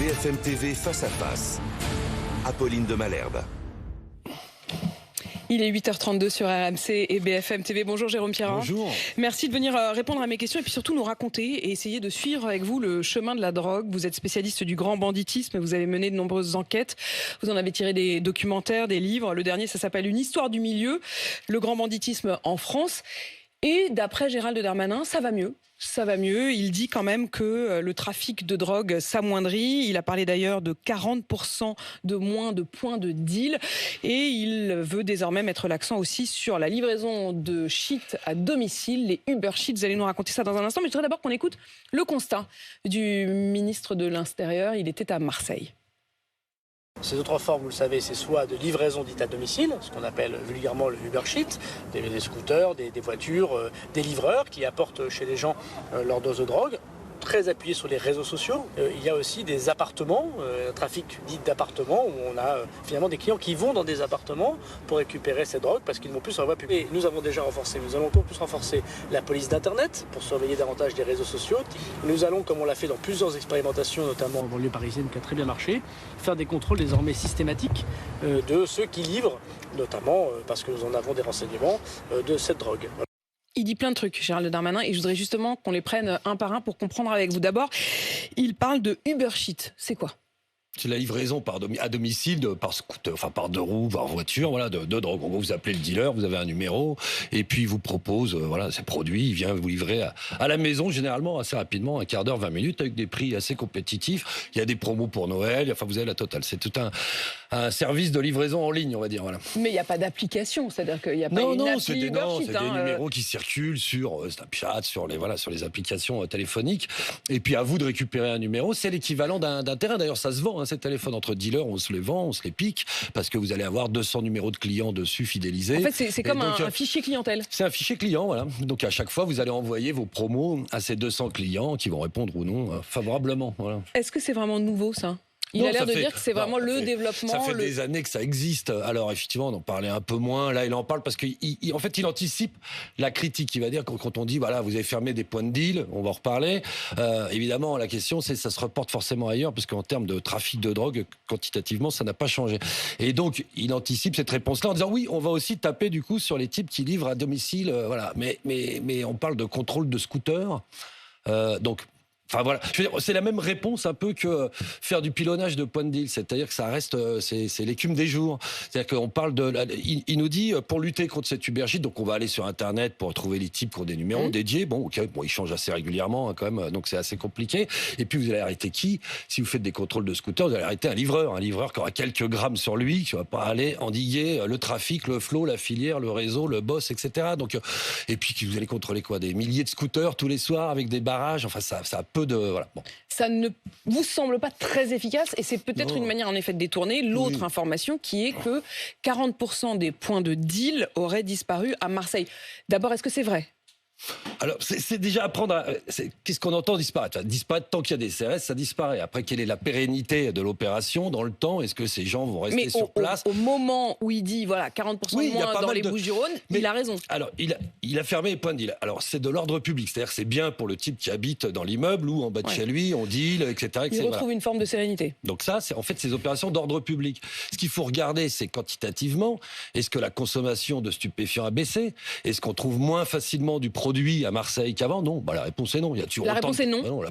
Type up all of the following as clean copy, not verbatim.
BFM TV Face à Face. Apolline de Malherbe. Il est 8h32 sur RMC et BFM TV. Bonjour Jérôme Pierrat. Bonjour. Merci de venir répondre à mes questions et puis surtout nous raconter et essayer de suivre avec vous le chemin de la drogue. Vous êtes spécialiste du grand banditisme, vous avez mené de nombreuses enquêtes. Vous en avez tiré des documentaires, des livres. Le dernier, ça s'appelle Une histoire du milieu, le grand banditisme en France. Et d'après Gérald Darmanin, ça va mieux. Ça va mieux. Il dit quand même que le trafic de drogue s'amoindrit. Il a parlé d'ailleurs de 40% de moins de points de deal. Et il veut désormais mettre l'accent aussi sur la livraison de shit à domicile, les Uber Shit. Vous allez nous raconter ça dans un instant. Mais je voudrais d'abord qu'on écoute le constat du ministre de l'Intérieur. Il était à Marseille. Ces autres formes, vous le savez, c'est soit de livraison dite à domicile, ce qu'on appelle vulgairement le Uber Shit, des scooters, des voitures, des livreurs qui apportent chez les gens leur dose de drogue, très appuyé sur les réseaux sociaux. Il y a aussi des appartements, un trafic dit d'appartements, où on a finalement des clients qui vont dans des appartements pour récupérer ces drogues parce qu'ils ne vont plus sur la voie publique. Et nous avons déjà renforcé, nous allons encore plus renforcer la police d'Internet pour surveiller davantage des réseaux sociaux. Nous allons, comme on l'a fait dans plusieurs expérimentations, notamment en banlieue parisienne qui a très bien marché, faire des contrôles désormais systématiques de ceux qui livrent, notamment parce que nous en avons des renseignements de cette drogue. Il dit plein de trucs, Gérald Darmanin, et je voudrais justement qu'on les prenne un par un pour comprendre avec vous. D'abord, il parle de Uber Shit. C'est quoi ? C'est la livraison à domicile, par scooter, enfin par deux roues, par voiture, voilà, de drogue. En gros, vous appelez le dealer, vous avez un numéro, et puis il vous propose ces produits. Il vient vous livrer à la maison, généralement assez rapidement, un quart d'heure, 20 minutes, avec des prix assez compétitifs. Il y a des promos pour Noël, enfin vous avez la totale. C'est tout un service de livraison en ligne, on va dire. Voilà. Mais il n'y a pas d'application, c'est-à-dire qu'il n'y a pas une appli Uber Shit. C'est des numéros qui circulent sur Snapchat, sur les applications téléphoniques. Et puis à vous de récupérer un numéro. C'est l'équivalent d'un terrain. D'ailleurs, ça se vend. Ces téléphones entre dealers, on se les vend, on se les pique, parce que vous allez avoir 200 numéros de clients dessus fidélisés. En fait, c'est comme un fichier clientèle. C'est un fichier client, voilà. Donc à chaque fois, vous allez envoyer vos promos à ces 200 clients qui vont répondre ou non favorablement. Voilà. Est-ce que c'est vraiment nouveau, ça ? Il a l'air de dire que c'est vraiment le développement. Ça fait des années que ça existe. Alors effectivement, on en parlait un peu moins. Là, il en parle parce qu'en fait, il anticipe la critique. Il va dire quand on dit, voilà, vous avez fermé des points de deal, on va en reparler. Évidemment, la question, c'est ça se reporte forcément ailleurs, parce qu'en termes de trafic de drogue, quantitativement, ça n'a pas changé. Et donc, il anticipe cette réponse-là en disant, oui, on va aussi taper du coup sur les types qui livrent à domicile. Voilà. Mais on parle de contrôle de scooters. Enfin voilà, je veux dire, c'est la même réponse un peu que faire du pilonnage de point de deal, c'est-à-dire que ça reste, c'est l'écume des jours. C'est-à-dire qu'on parle il nous dit pour lutter contre cette Uber Shit, donc on va aller sur Internet pour trouver les types qui ont des numéros dédiés. Bon, ils changent assez régulièrement quand même, donc c'est assez compliqué. Et puis vous allez arrêter qui ? Si vous faites des contrôles de scooters, vous allez arrêter un livreur qui aura quelques grammes sur lui, qui va pas aller endiguer le trafic, le flot, la filière, le réseau, le boss, etc. Donc, et puis vous allez contrôler quoi ? Des milliers de scooters tous les soirs avec des barrages. Enfin, ça a peu de voilà. Bon. Ça ne vous semble pas très efficace et c'est peut-être une manière en effet de détourner l'autre information qui est que 40% des points de deal auraient disparu à Marseille. D'abord, est-ce que c'est vrai ? Alors, c'est déjà apprendre qu'est-ce qu'on entend disparaître ? Disparaître, tant qu'il y a des CRS, ça disparaît. Après, quelle est la pérennité de l'opération dans le temps ? Est-ce que ces gens vont rester sur place ? Au moment où il dit, voilà, 40% de moins dans les Bouches-du-Rhône, il a raison. Alors, il a fermé les points de deal. Alors, c'est de l'ordre public. C'est-à-dire que c'est bien pour le type qui habite dans l'immeuble ou en bas de chez lui, on deal, etc. Il retrouve une forme de sérénité. Donc ça, c'est en fait ces opérations d'ordre public. Ce qu'il faut regarder, c'est quantitativement, est-ce que la consommation de stupéfiants a baissé ? Est-ce qu'on trouve moins facilement du produit à Marseille qu'avant ? Non. La réponse est non. Il y a toujours réponse est non. Non,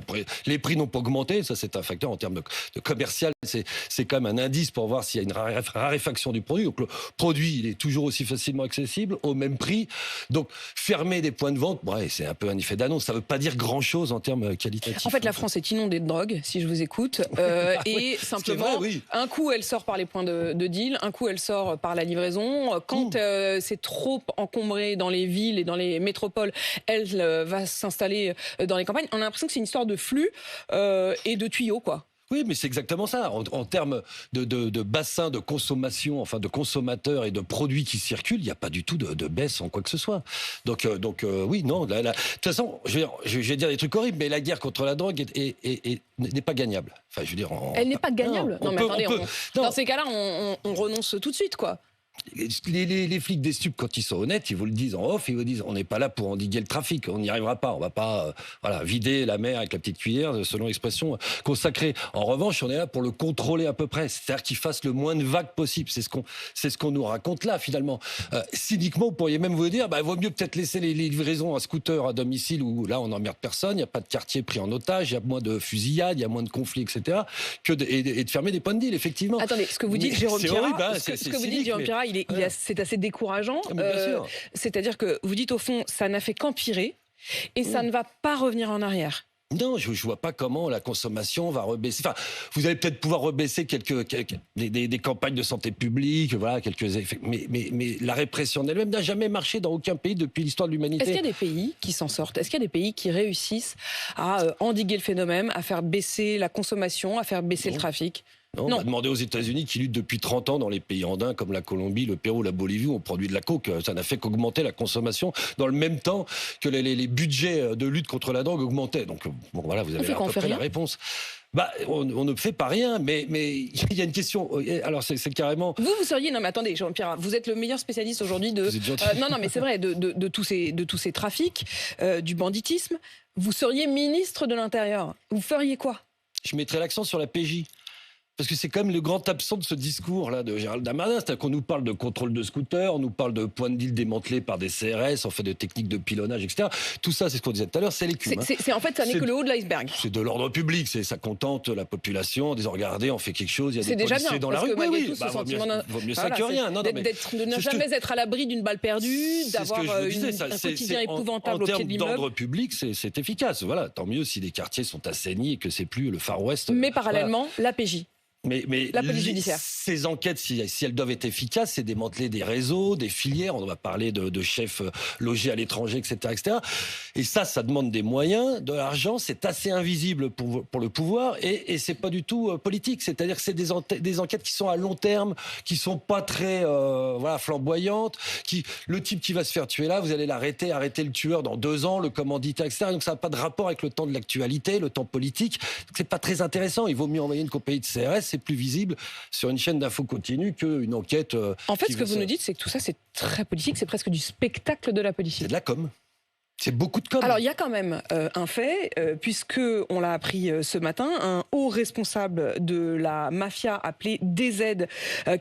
les prix n'ont pas augmenté. Ça, c'est un facteur en termes de commercial. C'est quand même un indice pour voir s'il y a une raréfaction du produit. Donc le produit, il est toujours aussi facilement accessible, au même prix. Donc fermer des points de vente, c'est un peu un effet d'annonce. Ça ne veut pas dire grand-chose en termes qualitatifs. En fait, la France est inondée de drogue, si je vous écoute. Et simplement, un coup, elle sort par les points de deal, un coup, elle sort par la livraison. Quand c'est trop encombré dans les villes et dans les métropoles, elle va s'installer dans les campagnes. On a l'impression que c'est une histoire de flux et de tuyaux, quoi. Oui, mais c'est exactement ça. En termes de bassin de consommation, enfin de consommateurs et de produits qui circulent, il n'y a pas du tout de baisse en quoi que ce soit. Donc oui, non. De toute façon, je vais dire des trucs horribles, mais la guerre contre la drogue n'est pas gagnable. Enfin, je veux dire, elle n'est pas gagnable. Non, mais attendez, dans ces cas-là, on renonce tout de suite, quoi. Les flics des stupes, quand ils sont honnêtes, ils vous le disent en off, ils vous disent on n'est pas là pour endiguer le trafic, on n'y arrivera pas, on va pas vider la mer avec la petite cuillère, selon l'expression consacrée. En revanche, on est là pour le contrôler à peu près, c'est-à-dire qu'il fasse le moins de vagues possible. C'est ce qu'on nous raconte là finalement. Cyniquement, vous pourriez même vous dire, vaut mieux peut-être laisser les livraisons à scooter à domicile où là on n'emmerde personne, il n'y a pas de quartier pris en otage, il y a moins de fusillades, il y a moins de conflits, etc. Et de fermer des points de deal, effectivement. Attendez, ce que vous dites, Jérôme Pirrat, ce que vous dites, Jérôme Pirrat, c'est assez décourageant. C'est-à-dire que vous dites au fond, ça n'a fait qu'empirer et ça ne va pas revenir en arrière. Non, je ne vois pas comment la consommation va rebaisser. Enfin, vous allez peut-être pouvoir rebaisser des campagnes de santé publique, voilà, quelques effets. Mais la répression elle-même n'a jamais marché dans aucun pays depuis l'histoire de l'humanité. Est-ce qu'il y a des pays qui s'en sortent? Est-ce qu'il y a des pays qui réussissent à endiguer le phénomène, à faire baisser la consommation, à faire baisser le trafic? Non, on va demander aux États-Unis qui luttent depuis 30 ans dans les pays andins comme la Colombie, le Pérou, la Bolivie, où on produit de la coke. Ça n'a fait qu'augmenter la consommation dans le même temps que les budgets de lutte contre la drogue augmentaient. Donc, voilà, vous avez à peu près la réponse. On ne fait pas rien, mais il y a une question. Alors, c'est carrément. Vous seriez. Non, mais attendez, Jérôme Pirrat, vous êtes le meilleur spécialiste aujourd'hui de. Non, mais c'est vrai, de tous ces trafics, du banditisme. Vous seriez ministre de l'Intérieur. Vous feriez quoi? Je mettrais l'accent sur la PJ. Parce que c'est quand même le grand absent de ce discours-là de Gérald Darmanin. C'est-à-dire qu'on nous parle de contrôle de scooters, on nous parle de points de deal démantelés par des CRS, en fait de techniques de pilonnage, etc. Tout ça, c'est ce qu'on disait tout à l'heure, c'est l'écume. En fait, ça n'est que le haut de l'iceberg. C'est de l'ordre public, ça contente la population, en disant regardez, on fait quelque chose, il y a des policiers dans la rue. Vaut mieux ça que rien. De ne jamais être à l'abri d'une balle perdue, d'avoir un quotidien épouvantable au pied de l'immeuble. En termes d'ordre public, c'est efficace. Voilà, tant mieux si les quartiers sont assainis et que c'est plus le Far West. Mais parallèlement, la PJ. Mais la police judiciaire. Ces enquêtes, si elles doivent être efficaces, c'est démanteler des réseaux, des filières. On va parler de chefs logés à l'étranger, etc., etc. Et ça demande des moyens, de l'argent. C'est assez invisible pour le pouvoir et c'est pas du tout politique. C'est-à-dire que c'est des enquêtes qui sont à long terme, qui sont pas très flamboyantes. Le type qui va se faire tuer là, vous allez arrêter le tueur dans 2 ans, le commanditaire, etc. Donc ça n'a pas de rapport avec le temps de l'actualité, le temps politique. Donc c'est pas très intéressant. Il vaut mieux envoyer une compagnie de CRS. C'est plus visible sur une chaîne d'infos continue qu'une enquête. En fait, ce que vous nous dites, c'est que tout ça, c'est très politique, c'est presque du spectacle de la politique. C'est de la com. C'est beaucoup de com. Alors, il y a quand même un fait, puisque on l'a appris ce matin, un haut responsable de la mafia appelé DZ,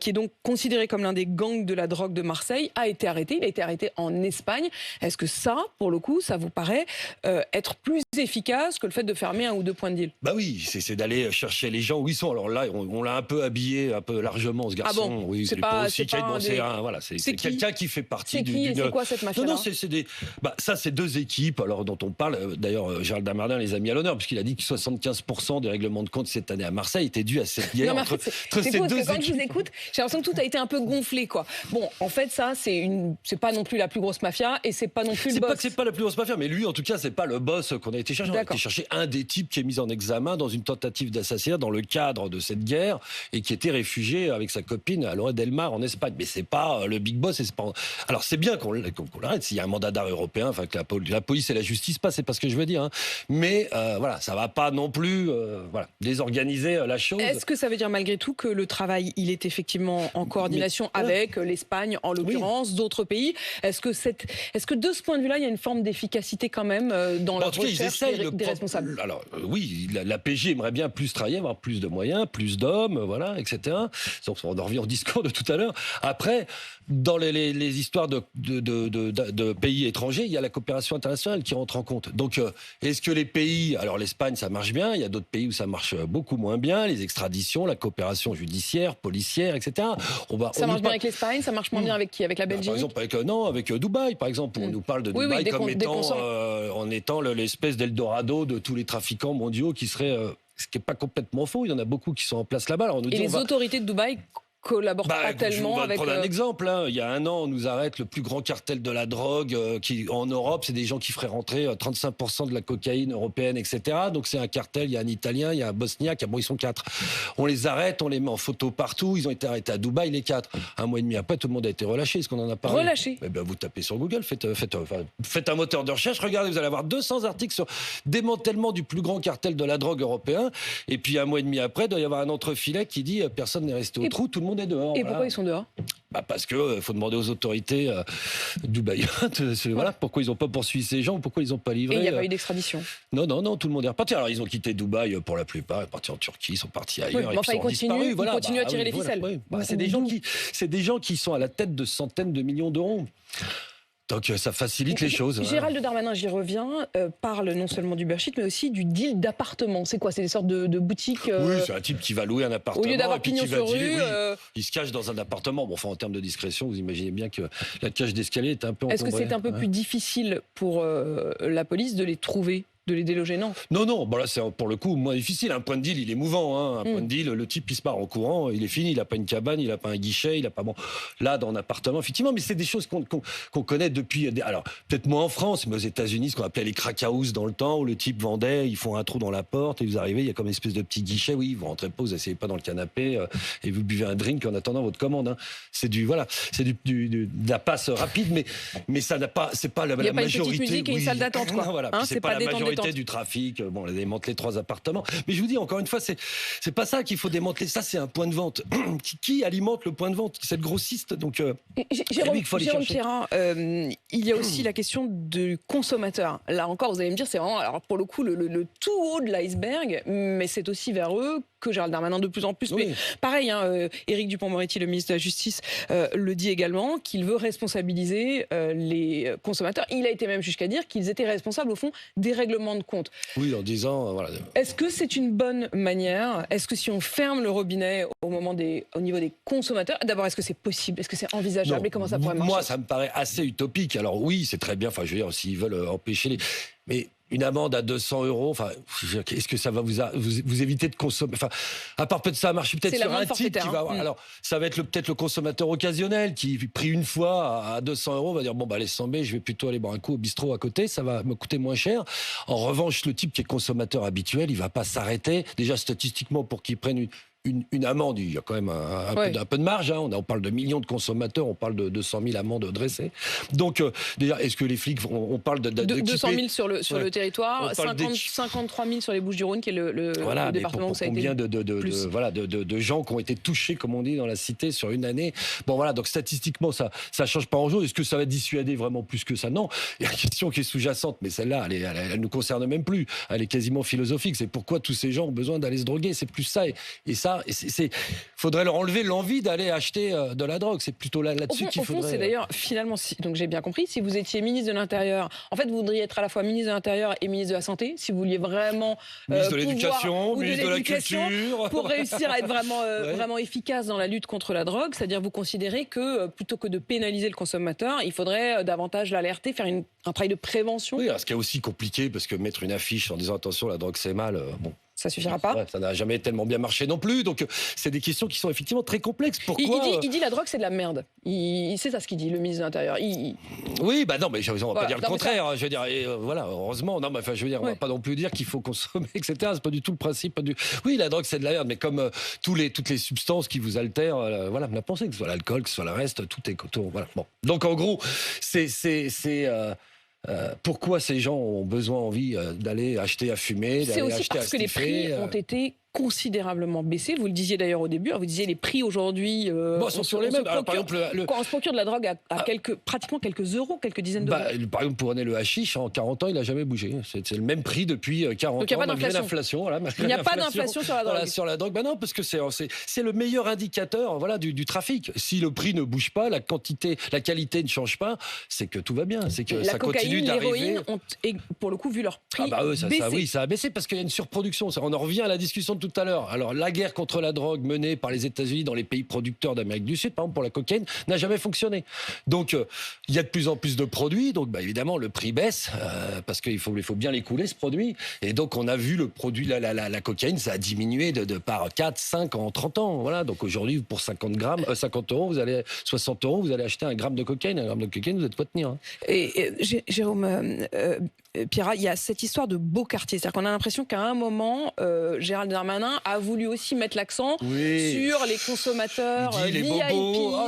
qui est donc considéré comme l'un des gangs de la drogue de Marseille, a été arrêté. Il a été arrêté en Espagne. Est-ce que ça, pour le coup, ça vous paraît être plus efficace que le fait de fermer 1 ou 2 points de deal? Oui, c'est d'aller chercher les gens où ils sont. Alors là, on l'a un peu habillé, un peu largement, ce garçon. Ah bon? Oui, c'est quelqu'un qui fait partie C'est quoi cette mafia? Non, c'est 2 équipes, alors dont on parle. D'ailleurs, Gérald Darmanin les a mis à l'honneur, puisqu'il a dit que 75% des règlements de compte cette année à Marseille étaient dus à cette guerre entre ces 2 équipes. Quand je vous écoute, j'ai l'impression que tout a été un peu gonflé, quoi. Bon, en fait, ça, c'est pas non plus la plus grosse mafia et c'est pas non plus le boss. C'est pas la plus grosse mafia, mais lui, en tout cas, c'est pas le boss qu'on a été chercher. On a été chercher un des types qui est mis en examen dans une tentative d'assassinat dans le cadre de cette guerre et qui était réfugié avec sa copine à Lloret del Mar en Espagne. Mais c'est pas le big boss. Alors c'est bien qu'on l'arrête s'il y a un mandat d'arrêt européen, enfin que la police et la justice passent, c'est pas ce que je veux dire. Hein. Mais ça va pas non plus désorganiser la chose. Est-ce que ça veut dire malgré tout que le travail, il est effectivement en coordination avec l'Espagne, en l'occurrence, d'autres pays? Est-ce que de ce point de vue-là, il y a une forme d'efficacité quand même dans la recherche des responsables? Alors oui, la PJ aimerait bien plus travailler, avoir plus de moyens, plus d'hommes, etc. Donc, on en revient au discours de tout à l'heure. Après, dans les histoires de pays étrangers, il y a la coopération internationale qui rentre en compte. Donc, est-ce que les pays... Alors, l'Espagne, ça marche bien. Il y a d'autres pays où ça marche beaucoup moins bien. Les extraditions, la coopération judiciaire, policière, etc. Ça marche bien avec l'Espagne, ça marche moins bien avec qui? Avec la Belgique? Par exemple, avec Dubaï, par exemple. On nous parle de Dubaï comme étant l'espèce d'Eldorado de tous les trafiquants mondiaux qui serait... ce qui n'est pas complètement faux. Il y en a beaucoup qui sont en place là-bas. Alors, on nous dit, les autorités de Dubaï collaborent pas tellement avec... On va prendre un exemple. Il y a 1 an, on nous arrête le plus grand cartel de la drogue en Europe. C'est des gens qui feraient rentrer 35% de la cocaïne européenne, etc. Donc c'est un cartel. Il y a un Italien, il y a un Bosniaque. Ils sont 4. On les arrête, on les met en photo partout. Ils ont été arrêtés à Dubaï, les 4. 1 mois et demi après, tout le monde a été relâché. Est-ce qu'on en a parlé? Relâché? Vous tapez sur Google, faites un moteur de recherche. Regardez, vous allez avoir 200 articles sur démantèlement du plus grand cartel de la drogue européen. Et puis 1 mois et demi après, il doit y avoir un entrefilet qui dit personne n'est resté au trou. Tout le monde monde est dehors. Et pourquoi ils sont dehors? Parce que faut demander aux autorités dubaïotes voilà, pourquoi ils n'ont pas poursuivi ces gens, pourquoi ils n'ont pas livré. Et il n'y a pas eu d'extradition? Non, tout le monde est reparti. Alors ils ont quitté Dubaï pour la plupart, ils sont partis en Turquie, ils sont partis ailleurs. Oui, enfin, ils continuent à tirer les ficelles. C'est des gens qui sont à la tête de centaines de millions d'euros. Donc ça facilite les choses. Gérald Darmanin, j'y reviens, parle non seulement du Berchit, mais aussi du deal d'appartement. C'est quoi? C'est des sortes de boutiques Oui, c'est un type qui va louer un appartement. Au lieu d'avoir pignon sur rue. Il se cache dans un appartement. Bon, enfin, en termes de discrétion, vous imaginez bien que la cage d'escalier est un peu encombrée. Est-ce que c'est un peu plus difficile pour la police de les trouver, de les déloger? Non. Non, bon là c'est pour le coup moins difficile. Un point de deal, il est mouvant. Un point de deal, le type il se barre en courant, il est fini, il n'a pas une cabane, il n'a pas un guichet, il n'a pas là dans un appartement, effectivement. Mais c'est des choses qu'on connaît depuis. Alors peut-être moins en France, mais aux États-Unis, ce qu'on appelait les crack house dans le temps, où le type vendait, ils font un trou dans la porte et vous arrivez, il y a comme une espèce de petit guichet. Oui, vous rentrez pas, vous asseyez pas dans le canapé et vous buvez un drink en attendant votre commande. C'est de la passe rapide, mais ça n'a pas, c'est pas la majorité. Il n'y a pas une petite musique et une salle d'attente, quoi. Voilà, c'est pas la majorité du trafic. Bon, on a démantelé 3 appartements. Mais je vous dis, encore une fois, c'est pas ça qu'il faut démanteler. Ça, c'est un point de vente. Qui alimente le point de vente? C'est le grossiste. Donc, Jérôme Pierrat, il y a aussi la question du consommateur. Là encore, vous allez me dire, c'est vraiment, alors pour le coup, le tout haut de l'iceberg, mais c'est aussi vers eux que Gérald Darmanin de plus en plus. Oui. Mais pareil, Éric Dupond-Moretti, le ministre de la Justice, le dit également, qu'il veut responsabiliser les consommateurs. Il a été même jusqu'à dire qu'ils étaient responsables, au fond, des règlements de compte. Oui, en disant... Voilà. Est-ce que c'est une bonne manière? Est-ce que si on ferme le robinet au niveau des consommateurs, d'abord, est-ce que c'est possible? Est-ce que c'est envisageable? Non, et comment ça pourrait marcher? Moi, ça me paraît assez utopique. Alors oui, c'est très bien, enfin, je veux dire, s'ils veulent empêcher les... Mais une amende à 200 €, enfin, est-ce que ça va vous éviter de consommer? Enfin, à part peut-être ça marche peut-être sur un type qui va avoir... Alors, ça va être peut-être le consommateur occasionnel qui, pris une fois à 200 €, va dire bon, bah, laisse tomber, je vais plutôt aller boire un coup au bistrot à côté, ça va me coûter moins cher. En revanche, le type qui est consommateur habituel, il va pas s'arrêter. Déjà, statistiquement, pour qu'il prenne une amende, il y a quand même un peu de marge. On parle de millions de consommateurs, on parle de 200 000 amendes dressées. Donc, déjà, est-ce que les flics, on parle de 200 000 sur le territoire, 53 000 sur les Bouches-du-Rhône, qui est le département où ça a été combien de gens qui ont été touchés, comme on dit dans la cité, sur une année. Bon, voilà, donc statistiquement, ça change pas grand-chose. Est-ce que ça va dissuader vraiment plus que ça? Non. Il y a une question qui est sous-jacente, mais celle-là, elle nous concerne même plus. Elle est quasiment philosophique. C'est pourquoi tous ces gens ont besoin d'aller se droguer. C'est plus ça. Et ça, faudrait leur enlever l'envie d'aller acheter de la drogue. C'est plutôt là-dessus qu'il faudrait... c'est d'ailleurs, finalement, donc j'ai bien compris, si vous étiez ministre de l'Intérieur, en fait, vous voudriez être à la fois ministre de l'Intérieur et ministre de la Santé, si vous vouliez vraiment... ministre de l'Éducation, ministre de la Culture... Pour réussir à être vraiment efficace dans la lutte contre la drogue, c'est-à-dire vous considérez que, plutôt que de pénaliser le consommateur, il faudrait davantage l'alerter, faire un travail de prévention. Oui, alors, ce qui est aussi compliqué, parce que mettre une affiche en disant attention, la drogue c'est mal, bon... Ça suffira pas. Ouais, ça n'a jamais tellement bien marché non plus. Donc, c'est des questions qui sont effectivement très complexes. Pourquoi il dit la drogue, c'est de la merde. C'est ça ce qu'il dit, le ministre de l'Intérieur. Oui, bah non, mais on va pas dire le contraire. Je veux dire, voilà, heureusement. Non, mais enfin, je veux dire, on va pas non plus dire qu'il faut consommer, etc. C'est pas du tout le principe. Oui, la drogue, c'est de la merde, mais comme toutes les substances qui vous altèrent, voilà, la pensée, que ce soit l'alcool, que ce soit le reste, tout est autour. Voilà. Bon. Donc, en gros, pourquoi ces gens ont envie d'aller acheter à fumer, d'aller acheter à sniffer? C'est aussi parce que les prix ont été considérablement baissé. Vous le disiez d'ailleurs au début. Vous disiez les prix aujourd'hui sont sur les mêmes. Alors, par exemple, quand on se procure de la drogue à pratiquement quelques euros, quelques dizaines d'euros. Par exemple, pour le hashish, en 40 ans, il n'a jamais bougé. C'est le même prix depuis 40 ans. Donc il n'y a pas d'inflation. Il n'y a pas d'inflation sur la drogue. Voilà, sur la drogue, non, parce que c'est le meilleur indicateur du trafic. Si le prix ne bouge pas, la qualité ne change pas, c'est que tout va bien. C'est que ça continue d'arriver. L'héroïne ont, pour le coup, vu leur prix baisser. Ça a baissé parce qu'il y a une surproduction. On en revient à la discussion tout à l'heure. Alors, la guerre contre la drogue menée par les États-Unis dans les pays producteurs d'Amérique du Sud, par exemple pour la cocaïne, n'a jamais fonctionné. Donc, il y a de plus en plus de produits. Donc, évidemment, le prix baisse parce qu'il faut bien l'écouler, ce produit. Et donc, on a vu le produit, la cocaïne, ça a diminué par 4, 5 en 30 ans. Voilà. Donc, aujourd'hui, pour 50 €, 60 €, vous allez acheter un gramme de cocaïne. Un gramme de cocaïne, vous êtes quoi tenir. Et Jérôme Pierrat, il y a cette histoire de beau quartier. C'est-à-dire qu'on a l'impression qu'à un moment, Gérald Darmanin a voulu aussi mettre l'accent sur les consommateurs les VIP.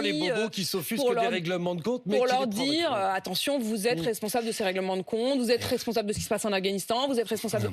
Les bobos qui s'offusquent des règlements de compte. Mais pour leur dire, attention, vous êtes responsable de ces règlements de compte, vous êtes responsable de ce qui se passe en Afghanistan, vous êtes responsable...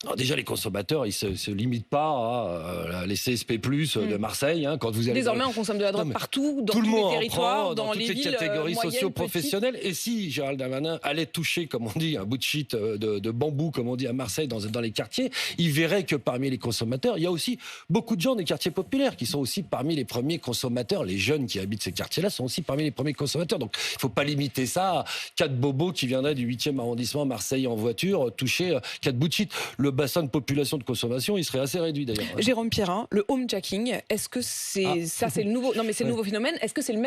Alors déjà, les consommateurs, ils se limitent pas à les CSP+ de Marseille. Hein, quand vous allez Désormais, on consomme de la drogue partout, dans tout le tous monde les territoires, en prend, dans toutes les les villes catégories moyennes, socio-professionnelles. petites. Et si Gérald Darmanin allait toucher, comme on dit, un bout de shit de bambou, comme on dit à Marseille, dans les quartiers, il verrait que parmi les consommateurs, il y a aussi beaucoup de gens des quartiers populaires qui sont aussi parmi les premiers consommateurs. Les jeunes qui habitent ces quartiers-là sont aussi parmi les premiers consommateurs. Donc, il ne faut pas limiter ça à 4 bobos qui viendraient du 8e arrondissement Marseille en voiture, toucher 4 bouts de shit. Le bassin de population de consommation, il serait assez réduit d'ailleurs. Jérôme Pierrin, le homejacking, est-ce que c'est le nouveau... Non, mais c'est le nouveau phénomène. Est-ce que c'est le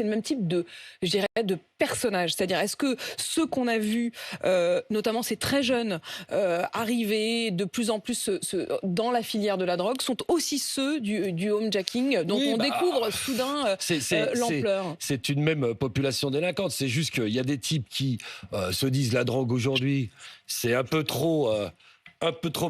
même type de, je dirais, de personnage? C'est-à-dire, est-ce que ceux qu'on a vus, notamment ces très jeunes, arriver de plus en plus dans la filière de la drogue, sont aussi ceux du homejacking dont on découvre soudain l'ampleur? C'est une même population délinquante. C'est juste qu'il y a des types qui se disent la drogue aujourd'hui, c'est un peu trop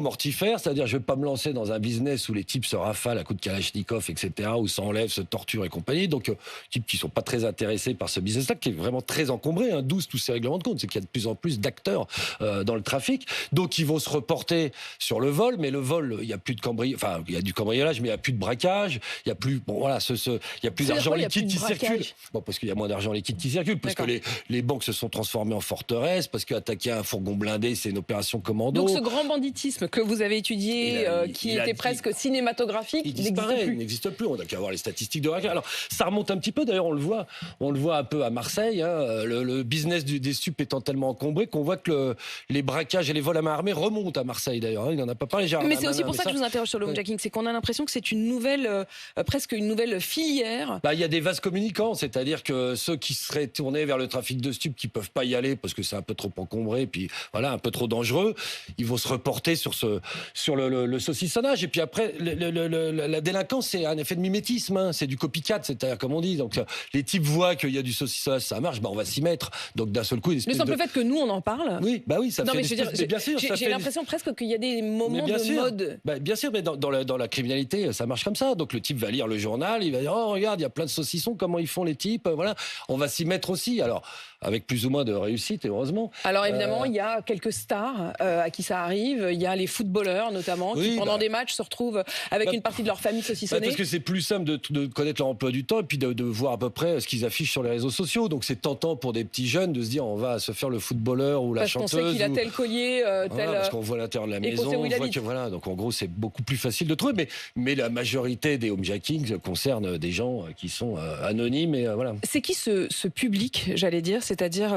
mortifère, c'est-à-dire je vais pas me lancer dans un business où les types se rafalent à coups de Kalachnikov, etc., où s'enlèvent, se torturent et compagnie. Donc, types qui sont pas très intéressés par ce business-là, qui est vraiment très encombré, hein, d'où tous ces règlements de compte. C'est qu'il y a de plus en plus d'acteurs dans le trafic. Donc, ils vont se reporter sur le vol, mais le vol, il y a plus de enfin, il y a du cambriolage, mais il y a plus de braquage, il y a plus, bon, voilà, il y a plus d'argent liquide qui circule. Bon, parce qu'il y a moins d'argent liquide qui circule, parce que les banques se sont transformées en forteresses, parce qu'attaquer un fourgon blindé, c'est une opération commando. Donc, ce grand banditisme que vous avez étudié, qui était presque cinématographique, il disparaît, il n'existe plus. On n'a qu'à voir les statistiques de braquage. Alors, ça remonte un petit peu. D'ailleurs, on le voit un peu à Marseille. Hein, le business des stupes étant tellement encombré qu'on voit que les braquages et les vols à main armée remontent à Marseille. D'ailleurs, hein, il n'en a pas parlé. Mais c'est aussi pour ça que je vous interroge sur le homejacking, c'est qu'on a l'impression que c'est une nouvelle, presque une nouvelle filière. Il y a des vases communicants, c'est-à-dire que ceux qui seraient tournés vers le trafic de stupes, qui peuvent pas y aller parce que c'est un peu trop encombré, puis voilà, un peu trop dangereux, ils vont se reporter sur le saucissonnage. Et puis après, la délinquance, c'est un effet de mimétisme, hein. C'est du copycat, c'est-à-dire comme on dit. Donc les types voient qu'il y a du saucissonnage, ça marche, on va s'y mettre. Donc d'un seul coup, le simple fait que nous on en parle. Oui, ça fait. Bien sûr, j'ai l'impression presque qu'il y a des moments de mode. Bien sûr, mais dans la criminalité, ça marche comme ça. Donc le type va lire le journal, il va dire oh regarde, il y a plein de saucissons, comment ils font les types, voilà. On va s'y mettre aussi. Alors avec plus ou moins de réussite, heureusement. Alors évidemment, il y a quelques stars à qui ça arrive. Il y a les footballeurs notamment qui pendant des matchs se retrouvent avec une partie de leur famille saucissonnée. Parce que c'est plus simple de connaître leur emploi du temps et puis de voir à peu près ce qu'ils affichent sur les réseaux sociaux. Donc c'est tentant pour des petits jeunes de se dire on va se faire le footballeur ou la chanteuse. Parce qu'on sait qu'il a tel collier, parce qu'on voit l'intérieur de la maison, on voit que voilà. Donc en gros c'est beaucoup plus facile de trouver. Mais la majorité des homejackings concernent des gens qui sont anonymes et voilà. C'est qui ce public, j'allais dire, c'est-à-dire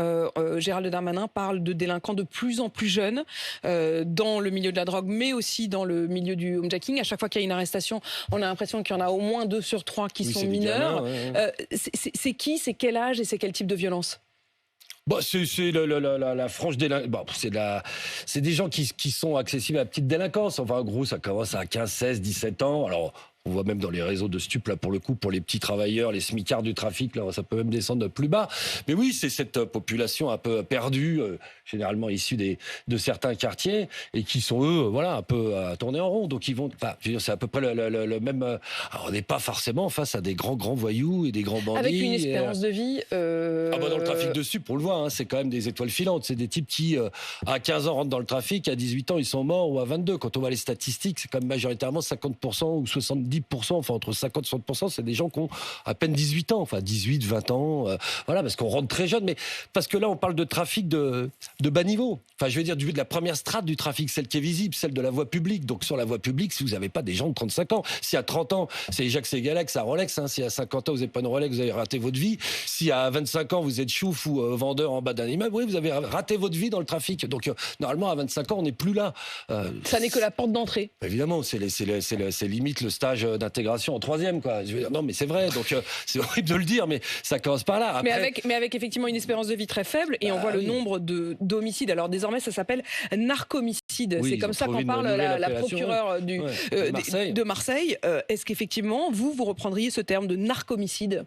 Gérald Darmanin parle de délinquants de plus en plus jeunes dans le milieu de la drogue, mais aussi dans le milieu du homejacking. À chaque fois qu'il y a une arrestation, on a l'impression qu'il y en a au moins 2 sur 3 qui sont mineurs. C'est qui, c'est quel âge et c'est quel type de violence? C'est la franche délinquance. C'est des gens qui sont accessibles à la petite délinquance. Enfin, en gros, ça commence à 15, 16, 17 ans. Alors, on voit même dans les réseaux de stupes, là, pour le coup, pour les petits travailleurs, les smicards du trafic, là, ça peut même descendre plus bas. Mais oui, c'est cette population un peu perdue, généralement issue de certains quartiers, et qui sont, eux, un peu à tourner en rond. Donc, ils vont, je veux dire, c'est à peu près le même. Alors, on n'est pas forcément face à des grands voyous et des grands bandits. Avec une espérance de vie. Dans le trafic de stupes, on le voit, hein, c'est quand même des étoiles filantes. C'est des types qui, à 15 ans, rentrent dans le trafic, à 18 ans, ils sont morts, ou à 22. Quand on voit les statistiques, c'est quand même majoritairement 50% ou 70%, enfin entre 50 et 60%, c'est des gens qui ont à peine 18 ans, enfin 18, 20 ans, parce qu'on rentre très jeune, mais parce que là on parle de trafic de bas niveau. Enfin, je veux dire, de la première strate du trafic, celle qui est visible, celle de la voie publique. Donc sur la voie publique, si vous n'avez pas des gens de 35 ans, si à 30 ans, c'est Jacques Ségalex à Rolex, hein, si à 50 ans vous n'avez pas une Rolex, vous avez raté votre vie. Si à 25 ans vous êtes chouf ou vendeur en bas d'un immeuble, oui, vous avez raté votre vie dans le trafic. Donc normalement à 25 ans, on n'est plus là. Ça n'est que la porte d'entrée. Évidemment, c'est limite le stage d'intégration en 3e, quoi. Je veux dire, non, mais c'est vrai. Donc c'est horrible de le dire, mais ça commence par là. Après... Mais avec effectivement une espérance de vie très faible, et on voit le nombre d'homicides. Alors désormais, ça s'appelle narcomicide. C'est comme ça qu'en parle la procureure de Marseille. Est-ce qu'effectivement, vous reprendriez ce terme de narcomicide?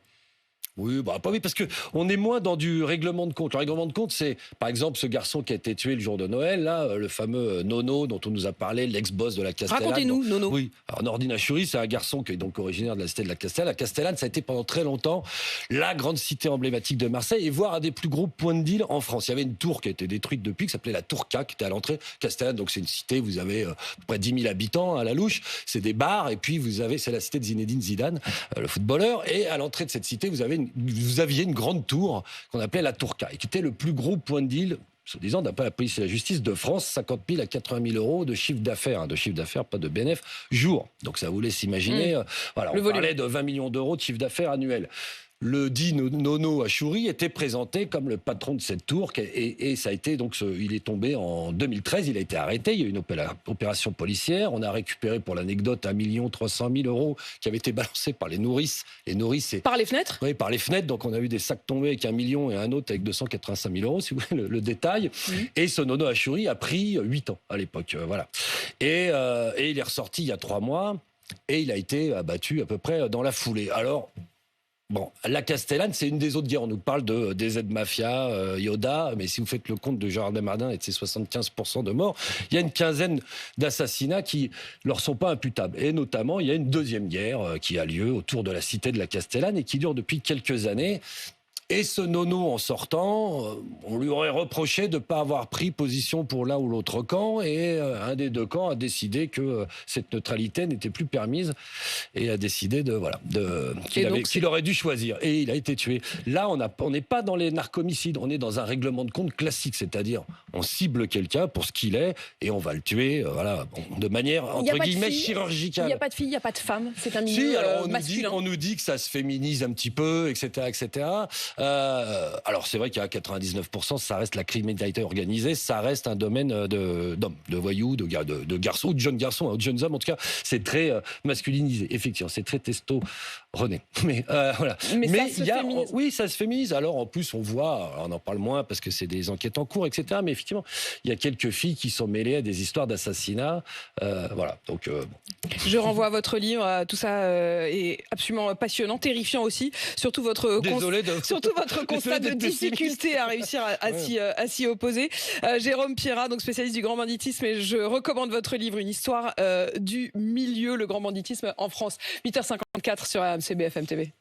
Oui, bah pas oui, parce que on est moins dans du règlement de compte. Le règlement de compte, c'est par exemple ce garçon qui a été tué le jour de Noël, là, le fameux Nono dont on nous a parlé, l'ex-boss de la Castellane. Racontez-nous, Nono. Oui, alors Nordine Achouri, c'est un garçon qui est donc originaire de la cité de la Castellane. La Castellane, ça a été pendant très longtemps la grande cité emblématique de Marseille et voire un des plus gros points de deal en France. Il y avait une tour qui a été détruite depuis, qui s'appelait la Tour K, qui était à l'entrée. Castellane, donc c'est une cité, vous avez à peu près 10 000 habitants à la louche, c'est des bars, et puis c'est la cité de Zinedine Zidane, le footballeur, et à l'entrée de cette cité, vous aviez une grande tour qu'on appelait la Tour K, et qui était le plus gros point de deal, soi-disant, d'après la police et la justice de France, 50 000 à 80 000 euros de chiffre d'affaires, pas de bénéfice, jour. Donc ça vous laisse imaginer, voilà, on parlait de 20 millions d'euros de chiffre d'affaires annuel. Le dit Nono Achouri était présenté comme le patron de cette tour et ça a été donc il est tombé en 2013, il a été arrêté, il y a eu une opération policière, on a récupéré pour l'anecdote 1 300 000 euros qui avaient été balancés par les nourrices. Les nourrices, par les fenêtres. Oui, par les fenêtres. Donc on a eu des sacs tombés avec 1 million et un autre avec 285 000 euros, si vous voulez le détail. Et ce Nono Achouri a pris 8 ans à l'époque, voilà. Et il est ressorti il y a 3 mois et il a été abattu à peu près dans la foulée. Alors. Bon, la Castellane, c'est une des autres guerres. On nous parle des aides-mafia, Yoda, mais si vous faites le compte de Gérard Desmardins et de ses 75% de morts, il y a une quinzaine d'assassinats qui leur sont pas imputables. Et notamment, il y a une deuxième guerre qui a lieu autour de la cité de la Castellane et qui dure depuis quelques années. Et ce Nono, en sortant, on lui aurait reproché de ne pas avoir pris position pour l'un ou l'autre camp. Et un des deux camps a décidé que cette neutralité n'était plus permise et a décidé qu'il aurait dû choisir. Et il a été tué. Là, on n'est pas dans les narcomicides, on est dans un règlement de compte classique. C'est-à-dire, on cible quelqu'un pour ce qu'il est et on va le tuer de manière, entre guillemets, chirurgicale. Il n'y a pas de filles, il n'y a pas de femmes. C'est un milieu masculin. On nous dit que ça se féminise un petit peu, etc., etc. Alors c'est vrai qu'à 99%, ça reste la criminalité organisée, ça reste un domaine d'hommes, de voyous, de garçons, ou de jeunes garçons, de jeunes hommes. En tout cas, c'est très masculinisé. Effectivement, c'est très testo-rené. Mais voilà. Mais ça se féminise. Oui, ça se féminise. Alors en plus, on voit, on en parle moins parce que c'est des enquêtes en cours, etc. Mais effectivement, il y a quelques filles qui sont mêlées à des histoires d'assassinat. Voilà. Donc. Je renvoie à votre livre. Tout ça est absolument passionnant, terrifiant aussi. Surtout votre constat de difficulté à réussir à s'y opposer. Jérôme Pierrat, donc spécialiste du grand banditisme, et je recommande votre livre, une histoire du milieu, le grand banditisme en France. 8h54 sur AMC BFM TV.